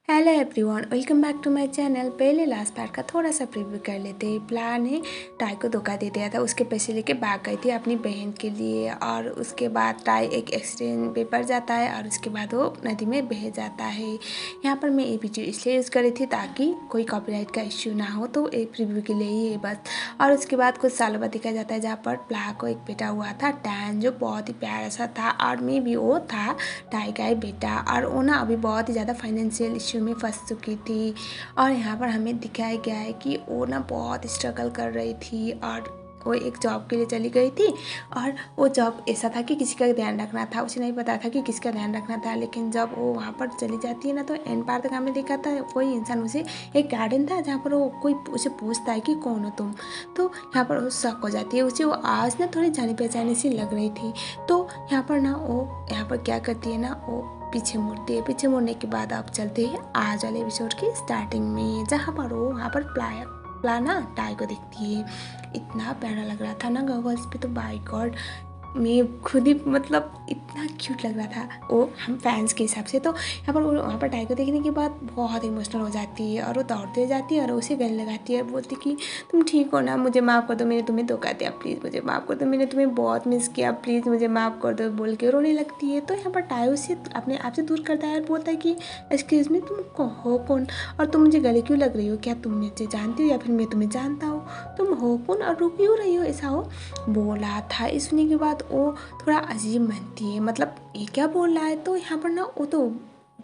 Hello everyone, welcome back to my channel. पहले last part का थोड़ा सा प्रीव्यू कर लेते हैं। प्ला ने टाई को धोखा दे दिया था, उसके पैसे लेके भाग गई थी अपनी बहन के लिए। और उसके बाद टाई एक एक्सीडेंट पे पड़ जाता है और उसके बाद वो नदी में बह जाता है। यहाँ पर मैं ये वीडियो इसलिए यूज़ करी थी ताकि कोई कॉपीराइट का इश्यू ना हो, तो एक प्रीव्यू के लिए ही है बस। और उसके बाद कुछ सालों बाद दिखाया जाता है जहाँ पर प्ला को एक बेटा हुआ था, टैन, जो बहुत ही प्यारा सा था। और में भी वो था टाई का ही बेटा, और वो ना अभी बहुत ही ज़्यादा फाइनेंशियल इश्यू में फंस चुकी थी। और यहाँ पर हमें दिखाया गया है कि वो ना बहुत स्ट्रगल कर रही थी और वो एक जॉब के लिए चली गई थी। और वो जॉब ऐसा था कि किसी का ध्यान रखना था, उसे नहीं पता था कि किसका ध्यान रखना था। लेकिन जब वो वहाँ पर चली जाती है ना, तो एंड पार तक हमने देखा था कोई इंसान उसे, एक गार्डन था जहाँ पर वो कोई उसे पूछता है कि कौन हो तुम। तो यहाँ पर वो शक हो जाती है उसे, वो आज ना थोड़ी जानी पहचानी सी लग रही थी। तो यहाँ पर ना वो यहाँ पर क्या करती है ना, वो पीछे मुड़ती है। पीछे मुड़ने के बाद अब चलते हैं आज वाले एपिसोड की स्टार्टिंग में, जहाँ पर वो वहाँ पर प्लाना टाई को देखती है। इतना प्यारा लग रहा था ना गॉगल्स पे, तो बाय गॉड मैं खुद ही मतलब इतना क्यूट लग रहा था वो हम फैंस के हिसाब से। तो यहाँ पर वहाँ पर टाई को देखने के बाद बहुत इमोशनल हो जाती है और वो दौड़ते जाती है और उसे गले लगाती है और बोलती कि तुम ठीक हो ना, मुझे माफ़ कर दो, मैंने तुम्हें धोखा दिया, प्लीज़ मुझे माफ़ कर दो, मैंने तुम्हें बहुत मिस किया, प्लीज़ मुझे माफ़ कर दो, बोल के रोने लगती है। तो यहाँ पर टाई उसे अपने आप से दूर करता है और बोलता है कि एक्सक्यूज़ मी, तुम हो कौन और तुम मुझे गले क्यों लग रही हो? क्या तुम मुझे जानती हो या फिर मैं तुम्हें जानता हूँ? तुम हो कौन और रो क्यों रही हो? ऐसा हो बोला था। इस सुनने के बाद वो थोड़ा अजीब बनती है, मतलब ये क्या बोल रहा है। तो यहाँ पर ना वो तो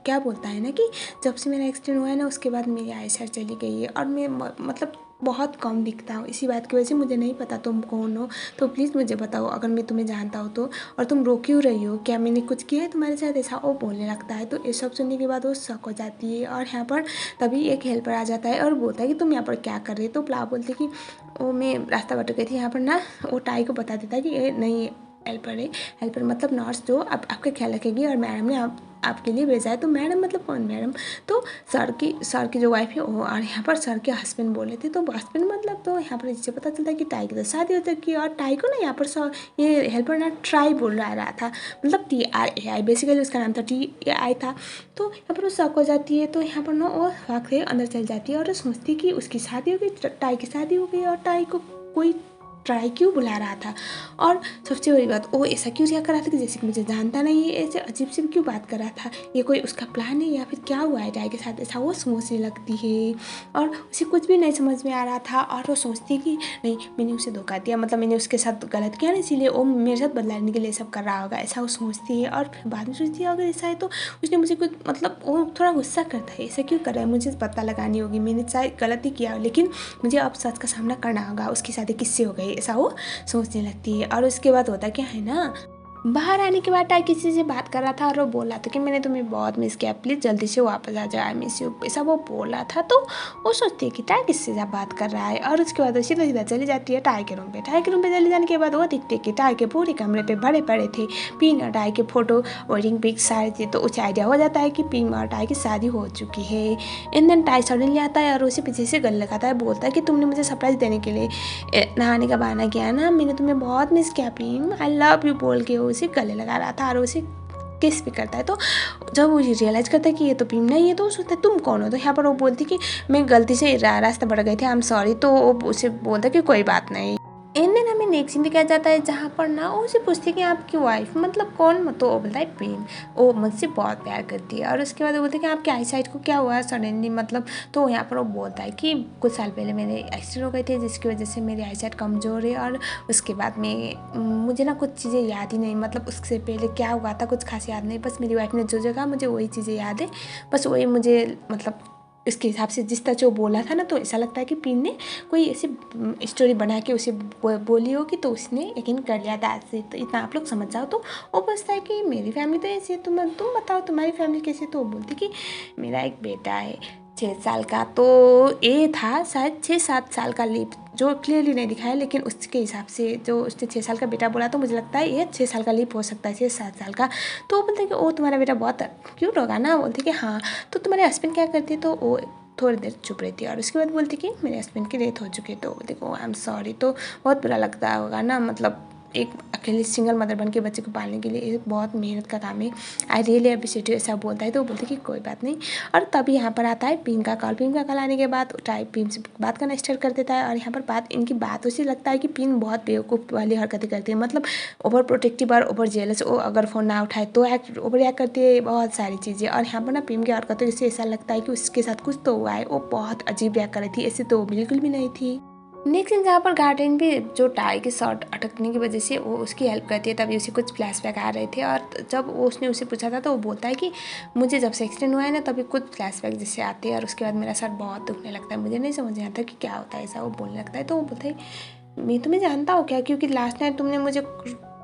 क्या बोलता है ना कि जब से मेरा एक्सीडेंट हुआ है ना, उसके बाद मेरी आईसाइट चली गई है और मैं मतलब बहुत कम दिखता हूँ। इसी बात की वजह से मुझे नहीं पता तुम कौन हो, तो प्लीज़ मुझे बताओ अगर मैं तुम्हें जानता हूँ तो। और तुम रो क्यों रही हो? क्या मैंने कुछ किया है तुम्हारे साथ? ऐसा वो बोलने लगता है। तो ये सब सुनने के बाद वो शक हो जाती है। और यहाँ पर तभी एक हेल्पर आ जाता है और बोलता है कि तुम यहाँ पर क्या कर रही हो? तो प्ला बोलती कि वो मैं रास्ता भटक गई थी। यहाँ पर ना वो टाई को बता देता है कि ये नहीं हेल्पर है, हेल्पर मतलब नर्स जो आपका ख्याल रखेगी और मैडम ने आपके लिए भेजा है। तो मैडम मतलब कौन मैडम? तो सर की जो वाइफ है वो, और यहाँ पर सर के हस्बैंड बोले थे। तो हस्बैंड मतलब, तो यहाँ पर इससे पता चलता है कि टाई की तो शादी हो चुकी है। और टाई को ना यहाँ पर सर ये हेल्पर ना ट्राई बोल रहा था, मतलब TRAI, बेसिकली उसका नाम था TAI था। तो यहाँ पर वो शक हो जाती है। तो यहाँ पर ना वो शक से अंदर चल जाती है और सोचती है कि उसकी शादी हो गई, टाई की शादी हो गई और टाई को कोई ट्राई क्यों बुला रहा था। और सबसे बड़ी बात, वो ऐसा क्यों क्या कर रहा था कि जैसे कि मुझे जानता नहीं है, ऐसे अजीब से क्यों बात कर रहा था, ये कोई उसका प्लान है या फिर क्या हुआ है टाई के साथ, ऐसा वो सोचने लगती है। और उसे कुछ भी नहीं समझ में आ रहा था और वो सोचती कि नहीं, मैंने उसे धोखा दिया, मतलब मैंने उसके साथ गलत किया ना, इसीलिए वो मेरे साथ बदला लेने के लिए सब कर रहा होगा, ऐसा वो सोचती है। और फिर बाद में सोचती है अगर ऐसा है तो उसने मुझे कुछ, मतलब वो थोड़ा गुस्सा करता है, ऐसा क्यों कर रहा है, मुझे पता लगानी होगी, मैंने शायद गलती किया लेकिन मुझे अब सच का सामना करना होगा, उसकी शादी किससे हो गई, ऐसा वो सोचने लगती है। और उसके बाद होता क्या है ना, बाहर आने के बाद टाई किसी से बात कर रहा था और वो बोल रहा था कि मैंने तुम्हें बहुत मिस किया, प्लीज़ जल्दी से वापस आ जाओ, आई मिस यू, ऐसा वो बोल रहा था। तो वो सोचती है कि टाई किससे बात कर रहा है। और उसके बाद सीधा सीधा चली जाती है टाई के रूम पे। टाई के रूम पे चले जाने के बाद वो दिखते कि टाई के पूरे कमरे पे भरे पड़े थे पिन और टाई के फोटो, वेडिंग पिक सारे थे। तो उसे आइडिया हो जाता है कि पिन और टाई की शादी हो चुकी है। एंड देन टाई सडनली आता है और उसे पीछे से गले लगाता है, बोलता है कि तुमने मुझे सरप्राइज़ देने के लिए नहाने का बहाना किया ना, मैंने तुम्हें बहुत मिस किया पिन, आई लव यू बोल के उसे गले लगा रहा था और उसे किस भी करता है। तो जब वो रियलाइज़ करता है कि ये तो पिन नहीं है, तो वो सोचता है तुम कौन हो। तो यहाँ पर वो बोलती कि मैं गलती से रास्ता भटक गई थी, आई एम सॉरी। तो वो उसे बोलता है कि कोई बात नहीं। एंड देन हमें नेक्स्ट सीन दिखाया जाता है जहाँ पर ना वो उसे पूछती है कि आपकी वाइफ मतलब कौन, तो वो बोलता है पिन, वो मुझसे बहुत प्यार करती है। और उसके बाद वो बोलते हैं कि आपकी आई साइट को क्या हुआ सडनली, मतलब। तो यहाँ पर वो बोलता है कि कुछ साल पहले मेरे एक्सीडेंट हो गए थे जिसकी वजह से मेरी आई साइट कमज़ोर है। और उसके बाद में मुझे ना कुछ चीज़ें याद ही नहीं, मतलब उससे पहले क्या हुआ था कुछ खास याद नहीं, बस मेरी वाइफ ने जो जगह मुझे वही चीज़ें याद है, बस वही मुझे, मतलब इसके हिसाब से जिस तरह जो बोला था ना, तो ऐसा लगता है कि पिन ने कोई ऐसी स्टोरी बना के उसे बोली होगी, तो उसने यकीन कर लिया था ऐसे। तो इतना आप लोग समझ जाओ। तो वो पूछता है कि मेरी फैमिली तो ऐसी है, तुम बताओ तुम्हारी फैमिली कैसी। तो वो बोलती कि मेरा एक बेटा है 6 साल का। तो ये था शायद 6-7 साल का लीप, जो क्लियरली नहीं दिखाया, लेकिन उसके हिसाब से जो उसने 6 साल का बेटा बोला, तो मुझे लगता है ये 6 साल का लीप हो सकता है, 6-7 साल का। तो वो बोलते हैं कि ओ तुम्हारा बेटा बहुत क्यूट होगा ना। बोलते कि हाँ। तो तुम्हारे हस्बैंड क्या करते? तो वो थोड़ी देर चुप रही थी और उसके बाद बोलती कि मेरे हस्बैंड की डेथ हो चुकी है। तो देखो आई एम सॉरी। तो बहुत बुरा लगता होगा ना, मतलब एक अकेले सिंगल मदर बन के बच्चे को पालने के लिए एक बहुत मेहनत का काम है। आई रियली अप्रिशिएट यू, ऐसा बोलता है। तो वो बोलते कि कोई बात नहीं। और तभी यहाँ पर आता है पीम का कॉल। पीम का कॉल आने के बाद टाइप पीम से बात करना स्टार्ट कर देता है। और यहाँ पर इनकी बातों से लगता है कि पीम बहुत बेवकूफ़ वाली हरकतें करती है, मतलब ओवर प्रोटेक्टिव और ओवर जेलस। वो अगर फ़ोन ना उठाए तो ओवर रिएक्ट करती है, बहुत सारी चीज़ें। और यहाँ पर ना पीम की हरकतों से ऐसा लगता है कि उसके साथ कुछ तो हुआ है। वो बहुत अजीब रिएक्ट कर रही थी, ऐसे तो बिल्कुल भी नहीं थी। नेक्स्ट सीन जहाँ पर गार्डन भी जो टाई के शॉट अटकने की वजह से वो उसकी हेल्प करती है, तभी उसे कुछ फ्लैशबैक आ रहे थे। और जब उसने उसे पूछा था तो वो बोलता है कि मुझे जब से एक्सीडेंट हुआ है ना तभी कुछ फ्लैशबैक जैसे आते हैं और उसके बाद मेरा सर बहुत दुखने लगता है, मुझे नहीं समझ में आता कि क्या होता है ऐसा। वो बोलने लगता है तो वो बोलता है मैं तुम्हें जानता हूँ क्या, क्योंकि लास्ट नाइट तुमने मुझे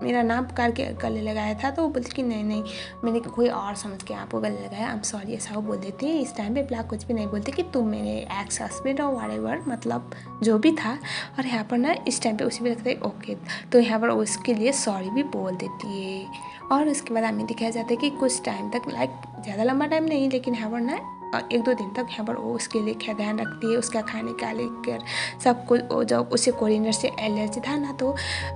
मेरा नाम पुकार के गले लगाया था। तो वो बोलती कि नहीं नहीं, मैंने कोई और समझ के आपको गले लगाया, आई एम सॉरी, ऐसा वो बोल देती है। इस टाइम पे ब्लैक कुछ भी नहीं बोलते कि तुम मेरे एक्स हस्बैंड और व्हाटएवर, मतलब जो भी था। और यहाँ पर ना इस टाइम पे उसे भी लगता है ओके, तो यहाँ पर उसके लिए सॉरी भी बोल देती है। और उसके बाद हमें दिखाया जाता है कि कुछ टाइम तक, लाइक ज़्यादा लंबा टाइम नहीं, लेकिन यहाँ पर ना 1-2 दिन तक यहाँ पर वो उसके लिए क्या ध्यान रखती है, उसका खाने का लेकर सब कुछ। जब उसे कोरिएंडर से एलर्जी था ना, तो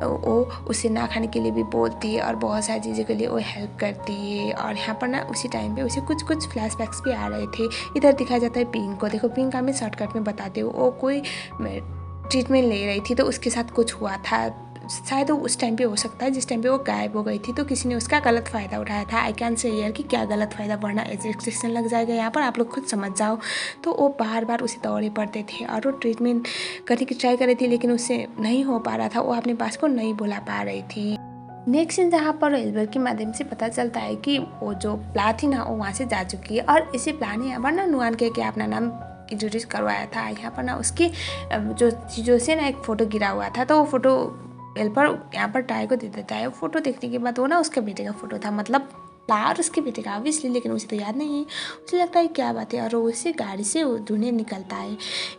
वो उसे ना खाने के लिए भी बोलती है और बहुत सारी चीज़ों के लिए वो हेल्प करती है। और यहाँ पर ना उसी टाइम पे उसे कुछ फ्लैशबैक्स भी आ रहे थे। इधर दिखाया जाता है पिंक को। देखो पिंक का मैं शॉर्टकट में बताती हूँ, वो कोई ट्रीटमेंट ले रही थी तो उसके साथ कुछ हुआ था, शायद वो उस टाइम पे हो सकता है जिस टाइम पे वो गायब हो गई थी, तो किसी ने उसका गलत फ़ायदा उठाया था। आई कैन से यार कि क्या गलत फ़ायदा, वरना एग्जिस्टेंस लग जाएगा यहाँ पर, आप लोग खुद समझ जाओ। तो वो बार बार उसे दौड़े पड़ते थे और वो ट्रीटमेंट करने की ट्राई कर रही थी, लेकिन उससे नहीं हो पा रहा था, वो अपने पास को नहीं बुला पा रही थी। नेक्स्ट सीन जहाँ पर एल्बर के माध्यम से पता चलता है कि वो जो प्ला थी ना वो वहाँ से जा चुकी है। और इसी प्ला ने यहाँ पर ना नुआन के अपना नाम इंट्रोड्यूस करवाया था। यहाँ पर ना उसकी जो चीज़ों से ना एक फ़ोटो गिरा हुआ था, तो वो फ़ोटो एल्बर यहाँ पर टाई को दे देता है। फ़ोटो देखने के बाद वो ना उसके बेटे का फ़ोटो था, मतलब प्लार उसके बेटे का ऑब्वियसली, लेकिन उसे तो याद नहीं है। उसे लगता है क्या बात है, और वो उसे गाड़ी से ढूंढने निकलता है।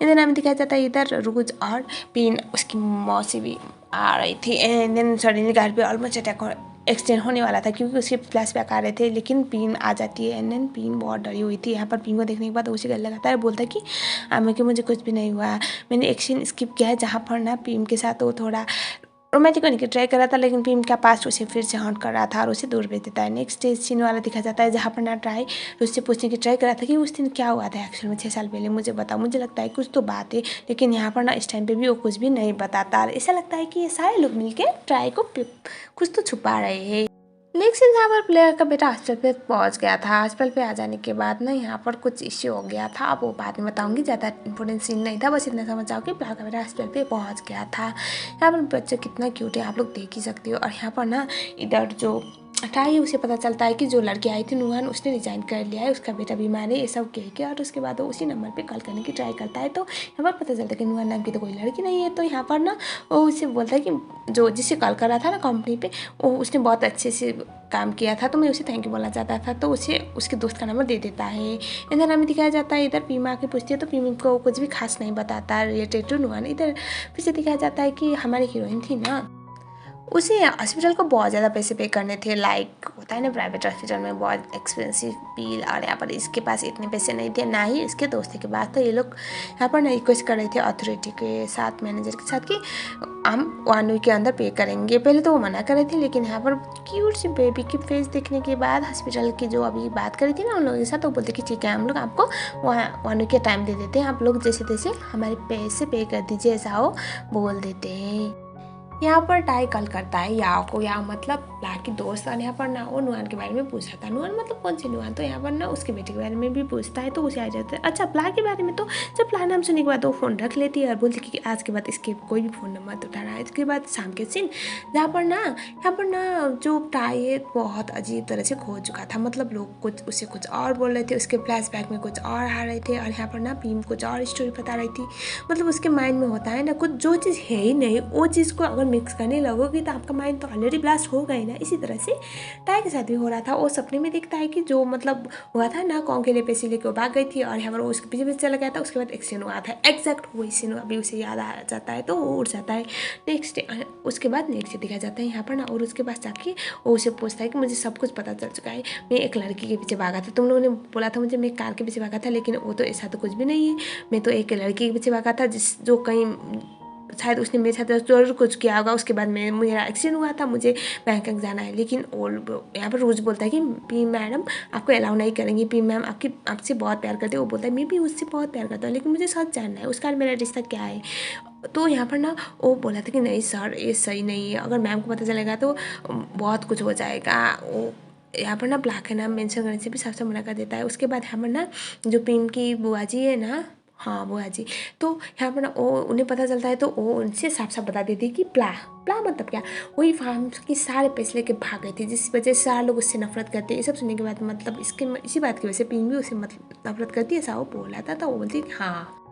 इधर हमें दिखाया जाता है इधर रूज और पिन उसकी मौसी भी आ रही थी। एंड देन सडनली गाड़ी पे ऑलमोस्ट अटैक एक्सीडेंट होने वाला था, क्योंकि उसके फ्लैशबैक आ रहे थे, लेकिन पिन आ जाती है। एंड देन पिन बहुत डरी हुई थी। यहाँ पर पिन को देखने के बाद उसे गले लगाता है, बोलता है कि कि मुझे कुछ भी नहीं हुआ, मैंने एक सीन स्किप किया है जहाँ पर ना पिन के साथ वो थोड़ा रोमांटिक होने की ट्राई कर रहा था, लेकिन पिम का पास्ट उसे फिर से हॉन्ट कर रहा था और उसे दूर भेज देता है। नेक्स्ट सीन वाला दिखा जाता है जहाँ पर ना ट्राई उससे पूछने की ट्राई कर रहा था कि उस दिन क्या हुआ था एक्चुअल में 6 साल पहले, मुझे बता, मुझे लगता है कुछ तो बात है। लेकिन यहाँ पर ना इस टाइम पे भी वो कुछ भी नहीं बताता। ऐसा लगता है कि ये सारे लोग मिलके ट्राई को कुछ तो छुपा रहे हैं। नेक्स्ट जहाँ पर प्लेयर का बेटा हॉस्पिटल पे पहुंच गया था। हॉस्पिटल पे आ जाने के बाद ना यहाँ पर कुछ इश्यू हो गया था, अब वो बाद में बताऊंगी, ज़्यादा इंपॉर्टेंट सीन नहीं था, बस इतना समझ जाओ कि प्लेयर का बेटा हॉस्पिटल पे पहुंच गया था। यहाँ पर बच्चा कितना क्यूट है, आप लोग देख ही सकते हो। और यहाँ पर ना इधर जो टाई उसे पता चलता है कि जो लड़की आई थी नुहान, उसने रिजाइन कर लिया है, उसका बेटा बीमार है, ये सब कह के। और उसके बाद वो उसी नंबर पे कॉल करने की ट्राई करता है, तो यहाँ पर पता चलता है कि नुहान नाम की तो कोई लड़की नहीं है। तो यहाँ पर ना वो उसे बोलता है कि जो जिससे कॉल कर रहा था ना कंपनी पे, वो उसने बहुत अच्छे से काम किया था, तो मैं उसे थैंक यू बोलना चाहता था, तो उसे उसके दोस्त का नंबर दे देता है। इधर हमें दिखाया जाता है इधर पीमा आके पूछती है, तो पीमा को कुछ भी खास नहीं बताता रिलेटेड टू नुहान। इधर फिर से दिखाया जाता है कि हमारी हीरोइन थी ना, उसे हॉस्पिटल को बहुत ज़्यादा पैसे पे करने थे, लाइक होता है ना प्राइवेट हॉस्पिटल में बहुत एक्सपेंसिव बिल, और यहाँ पर इसके पास इतने पैसे नहीं थे, ना ही इसके दोस्त के पास। तो ये लोग यहाँ पर रिक्वेस्ट कर रहे थे अथॉरिटी के साथ, मैनेजर के साथ, कि हम 1 वीक के अंदर पे करेंगे। पहले तो वो मना कर रहे थे, लेकिन यहाँ पर क्यूट सी बेबी की फेस देखने के बाद हॉस्पिटल की जो अभी बात करी थी ना उन लोगों के साथ, तो बोलते कि ठीक है हम लोग आपको वहाँ 1 वीक का टाइम दे देते हैं, आप लोग जैसे तैसे हमारे पैसे पे कर दीजिए, ऐसा वो बोल देते हैं। यहाँ पर टाई कॉल करता है याओ को, याओ मतलब प्ला की दोस्त। और यहाँ पर ना वो नुआन के बारे में पूछ रहा था, नुआन मतलब कौन सी नुआन, तो यहाँ पर ना उसके बेटे के बारे में भी पूछता है, तो उसे आ जाता है अच्छा प्ला के बारे में। तो जब प्ला नाम सुनने के बाद वो फ़ोन रख लेती है और बोलती है कि आज के बाद इसके कोई भी फ़ोन नंबर उठा रहा है। इसके बाद शाम के सीन जहाँ पर ना यहाँ पर ना जो टाई है बहुत अजीब तरह से खो चुका था, मतलब लोग उसे कुछ और बोल रहे थे, उसके फ्लैशबैक में कुछ और आ रहे थे, और यहाँ पर ना पीम कुछ और स्टोरी बता रही थी। मतलब उसके माइंड में होता है ना कुछ जो चीज़ है ही नहीं, वो चीज़ को अगर मिक्स करने लगोगी तो आपका माइंड तो ऑलरेडी ब्लास्ट हो गई ना। इसी तरह से टाई के साथ भी हो रहा था। वो सपने में दिखता है कि जो मतलब हुआ था ना, कौन के लिए पैसे लेके वो भाग गई थी, और यहाँ पर वो उसके पीछे पीछे चला गया था, उसके बाद एक्सीडेंट हुआ था। एग्जैक्ट वही सीन अभी उसे याद आ जाता है, तो वो उड़ जाता है। नेक्स्ट उसके बाद नेक्स्ट दिखाया जाता है यहाँ पर ना, और उसके पास जाके वो उसे पूछता है कि मुझे सब कुछ पता चल चुका है, मैं एक लड़की के पीछे भागा था, तुम लोगों ने बोला था मुझे मैं कार के पीछे भागा था, लेकिन वो तो ऐसा तो कुछ भी नहीं है, मैं तो एक लड़की के पीछे भागा था जो कहीं शायद उसने मेरे साथ ज़रूर कुछ किया होगा। उसके बाद मेरा एक्सीडेंट हुआ था, मुझे बैंक जाना है। लेकिन वो यहाँ पर रोज़ बोलता है कि पी मैडम आपको अलाउ नहीं करेंगी, पी मैम आपसे बहुत प्यार करते हैं। वो बोलता है मैं भी उससे बहुत प्यार करता हूँ, लेकिन मुझे सच जानना है उसका मेरा रिश्ता क्या है। तो यहाँ पर ना वो बोला था कि नहीं सर ये सही नहीं है, अगर मैम को पता चलेगा तो बहुत कुछ हो जाएगा। वो यहाँ पर ना ब्लैक है ना मेंशन करने से भी सबसे मना कर देता है। उसके बाद यहाँ पर ना जो पिम की बुआ जी है ना, हाँ बुआ जी, तो यहाँ पर ना वो उन्हें पता चलता है तो वो उनसे साफ साफ बता देती है कि प्ला प्ला मतलब क्या, वही फार्म की सारे पैसे लेके भाग गई थी, जिस वजह से सारे लोग उससे नफरत करते हैं। ये सब सुनने के बाद मतलब इसी बात की वजह से पिम भी उससे नफरत करती है, ऐसा वो बोला था। तो वो बोलती हाँ।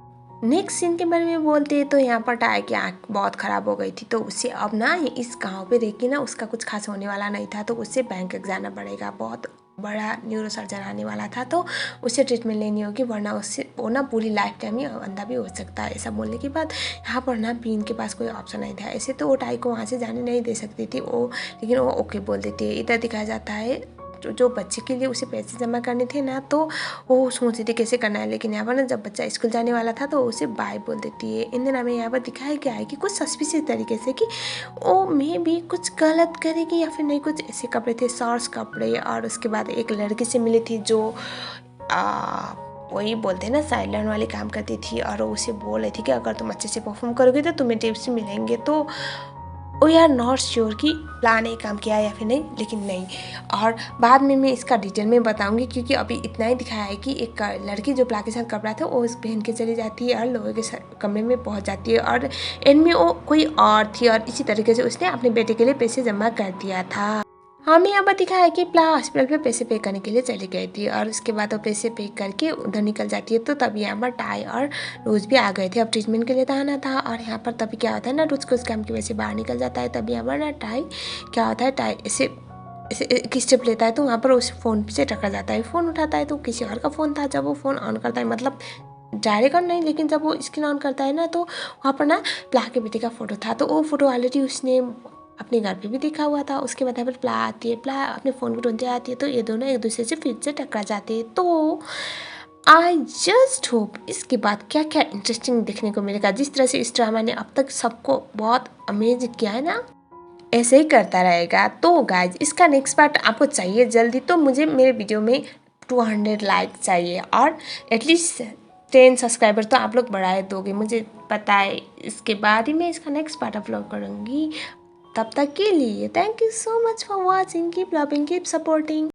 नेक्स्ट सीन के बारे में बोलते हैं तो यहाँ पर टाई की आँख बहुत ख़राब हो गई थी, तो उसे अब ना इस गांव पे रह के ना उसका कुछ खास होने वाला नहीं था, तो उसे बैंक जाना पड़ेगा। बहुत बड़ा न्यूरो सर्जन आने वाला था, तो उसे ट्रीटमेंट लेनी होगी, वरना उससे वो ना पूरी लाइफ टाइम ही अंधा भी हो सकता है। ऐसा बोलने के बाद यहाँ पर ना पीन के पास कोई ऑप्शन नहीं था। ऐसे तो वो टाई को वहाँ से जाने नहीं दे सकती थी वो, लेकिन वो ओके बोल देती है। इधर दिखाया जाता है जो बच्चे के लिए उसे पैसे जमा करने थे ना, तो वो सोच रही थी कैसे करना है। लेकिन यहाँ पर ना जब बच्चा स्कूल जाने वाला था तो उसे बाय बोल देती है। इन दिनों में यहाँ पर दिखाया गया है कि कुछ सस्पिशियस तरीके से कि वो मे भी कुछ गलत करेगी या फिर नहीं। कुछ ऐसे कपड़े थे, शॉर्ट्स कपड़े, और उसके बाद एक लड़की से मिली थी जो वही बोलते हैं ना साइलेंट वाली काम करती थी, और उसे बोल रही थी कि अगर तुम अच्छे से परफॉर्म करोगे तो तुम्हें टिप्स मिलेंगे। तो वी आर नॉट श्योर कि प्लान ने काम किया या फिर नहीं, लेकिन नहीं। और बाद में मैं इसका डिटेल में बताऊंगी, क्योंकि अभी इतना ही दिखाया है कि एक लड़की जो प्ला के साथ कपड़ा था वो उस पहन के चली जाती है और लोगों के कमरे में पहुंच जाती है, और एंड में वो कोई और थी, और इसी तरीके से उसने अपने बेटे के लिए पैसे जमा कर दिया था। हमें यहाँ पर दिखाया है कि प्ला हॉस्पिटल पे पैसे पे करने के लिए चली गई थी, और उसके बाद वो पैसे पे करके उधर निकल जाती है। तो तभी यहाँ पर टाई और रोज़ भी आ गए थे, अब ट्रीटमेंट के लिए आना था। और यहाँ पर तभी क्या होता है ना, रोज़ कुछ काम की वजह से बाहर निकल जाता है। तभी यहाँ पर ना टाई क्या होता है, टाई ऐसे एक स्टेप लेता है तो वहाँ पर उस फ़ोन से टकरा जाता है। फ़ोन उठाता है तो किसी और का फ़ोन था। जब वो फ़ोन ऑन करता है, मतलब डायरेक्ट ऑन नहीं, लेकिन जब वो स्क्रीन ऑन करता है ना, तो वहाँ पर ना प्ला के बेटे का फ़ोटो था। तो वो फ़ोटो ऑलरेडी उसने अपने घर पे भी देखा हुआ था। उसके बाद प्ला आती है, प्ला अपने फ़ोन को ढूंढते आती है, तो ये दोनों एक दूसरे से फिर से टकरा जाते हैं। तो आई जस्ट होप इसके बाद क्या क्या इंटरेस्टिंग देखने को मिलेगा। जिस तरह से इस ड्रामा ने अब तक सबको बहुत अमेज किया है ना, ऐसे ही करता रहेगा। तो गाइज इसका नेक्स्ट पार्ट आपको चाहिए जल्दी, तो मुझे मेरे वीडियो में 200 लाइक चाहिए, और एटलीस्ट 10 सब्सक्राइबर तो आप लोग बढ़ाए दोगे, मुझे पता है। इसके बाद ही मैं इसका नेक्स्ट पार्ट अपलोड करूँगी। तब तक के लिए thank you so much for watching, keep loving, keep supporting.